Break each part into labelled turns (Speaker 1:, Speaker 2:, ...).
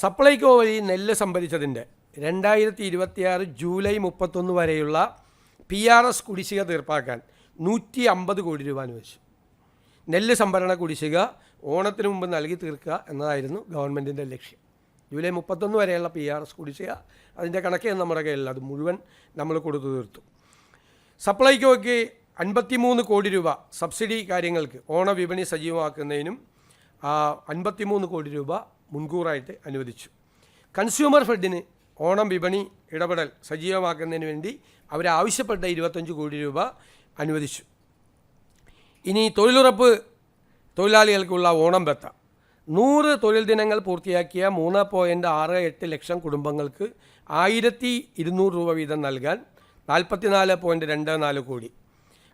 Speaker 1: സപ്ലൈകോ വഴി നെല്ല് സംഭരിച്ചതിൻ്റെ 2026 ജൂലൈ 31 വരെയുള്ള PRS കുടിശ്ശിക തീർപ്പാക്കാൻ 150 കോടി രൂപ അനുവദിച്ചു. നെല്ല് സംഭരണ കുടിശ്ശിക ഓണത്തിന് മുമ്പ് നൽകി തീർക്കുക എന്നതായിരുന്നു ഗവൺമെൻറ്റിൻ്റെ ലക്ഷ്യം. ജൂലൈ 31 വരെയുള്ള PRS കുടിശ്ശിക അതിൻ്റെ കണക്കേ നമ്മുടെ കയ്യിലില്ല, അത് മുഴുവൻ നമ്മൾ കൊടുത്തു തീർത്തു. സപ്ലൈകോയ്ക്ക് 53 കോടി രൂപ സബ്സിഡി കാര്യങ്ങൾക്ക് ഓണവിപണി സജീവമാക്കുന്നതിനും 53 കോടി രൂപ മുൻകൂറായിട്ട് അനുവദിച്ചു. കൺസ്യൂമർ ഫെഡിന് ഓണം വിപണി ഇടപെടൽ സജീവമാക്കുന്നതിന് വേണ്ടി അവരാവശ്യപ്പെട്ട 25 കോടി രൂപ അനുവദിച്ചു. ഇനി തൊഴിലുറപ്പ് തൊഴിലാളികൾക്കുള്ള ഓണം ബത്ത 100 തൊഴിൽ ദിനങ്ങൾ പൂർത്തിയാക്കിയ 3.68 ലക്ഷം കുടുംബങ്ങൾക്ക് 1200 രൂപ വീതം നൽകാൻ 44.24 കോടി.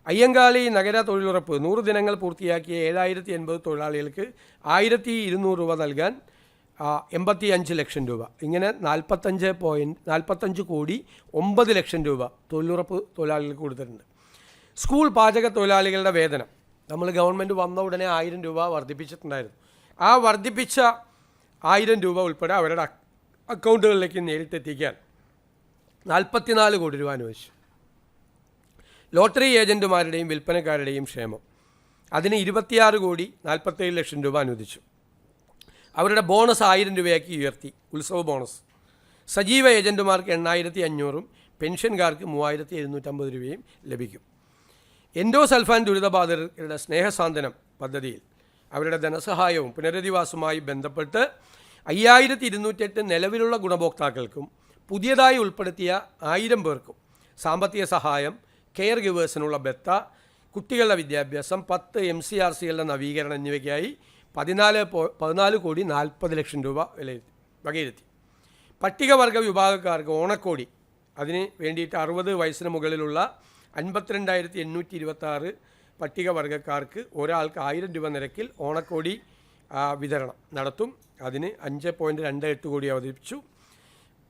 Speaker 1: അയ്യങ്കാളി നഗര തൊഴിലുറപ്പ് 100 ദിനങ്ങൾ പൂർത്തിയാക്കിയ 7080 തൊഴിലാളികൾക്ക് 1200 രൂപ നൽകാൻ 85 ലക്ഷം രൂപ. ഇങ്ങനെ 45 കോടി 9 ലക്ഷം രൂപ തൊഴിലുറപ്പ് തൊഴിലാളികൾക്ക് കൊടുത്തിട്ടുണ്ട്. സ്കൂൾ പാചക തൊഴിലാളികളുടെ വേതനം നമ്മൾ ഗവൺമെൻറ് വന്ന ഉടനെ 1000 രൂപ വർദ്ധിപ്പിച്ചിട്ടുണ്ടായിരുന്നു. ആ വർദ്ധിപ്പിച്ച 1000 രൂപ ഉൾപ്പെടെ അവരുടെ അക്കൗണ്ടുകളിലേക്ക് നേരിട്ടെത്തിക്കാൻ 44 കോടി രൂപ അനുവദിച്ചു. ലോട്ടറി ഏജൻറ്റുമാരുടെയും വിൽപ്പനക്കാരുടെയും ക്ഷേമം അതിന് 26 കോടി 47 ലക്ഷം രൂപ അനുവദിച്ചു. അവരുടെ ബോണസ് 1000 രൂപയാക്കി ഉയർത്തി, ഉത്സവ ബോണസ്. സജീവ ഏജൻറ്റുമാർക്ക് 8500-ഉം പെൻഷൻകാർക്ക് 3750 രൂപയും ലഭിക്കും. എൻഡോസൾഫാൻ ദുരിതബാധിതരുടെ സ്നേഹസാന്ത്വനം പദ്ധതിയിൽ അവരുടെ ധനസഹായവും പുനരധിവാസവുമായി ബന്ധപ്പെട്ട് 5208 നിലവിലുള്ള ഗുണഭോക്താക്കൾക്കും പുതിയതായി ഉൾപ്പെടുത്തിയ 1000 പേർക്കും സാമ്പത്തിക സഹായം, കെയർ ഗിവേഴ്സിനുള്ള ബത്ത, കുട്ടികളുടെ വിദ്യാഭ്യാസം, 10 MCRCകളുടെ നവീകരണം എന്നിവയ്ക്കായി 14 കോടി 40 ലക്ഷം രൂപ വകയിരുത്തി. പട്ടികവർഗ വിഭാഗക്കാർക്ക് ഓണക്കോടി അതിന് വേണ്ടിയിട്ട് 60 വയസ്സിന് മുകളിലുള്ള 52,826 പട്ടികവർഗക്കാർക്ക് ഒരാൾക്ക് 1000 രൂപ നിരക്കിൽ ഓണക്കോടി വിതരണം നടത്തും. അതിന് 5.28 കോടി അവതരിപ്പിച്ചു.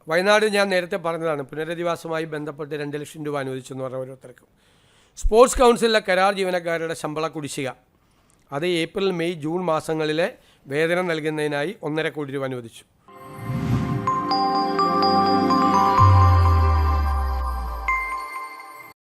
Speaker 1: വയനാട് ഞാൻ നേരത്തെ പറഞ്ഞതാണ്, പുനരധിവാസവുമായി ബന്ധപ്പെട്ട് 2 ലക്ഷം രൂപ അനുവദിച്ചെന്ന് പറഞ്ഞ ഓരോരുത്തർക്കും. സ്പോർട്സ് കൗൺസിലിലെ കരാർ ജീവനക്കാരുടെ ശമ്പള കുടിശ്ശിക അത് ഏപ്രിൽ, മെയ്, ജൂൺ മാസങ്ങളിലെ വേതനം നൽകുന്നതിനായി 1.5 കോടി രൂപ അനുവദിച്ചു.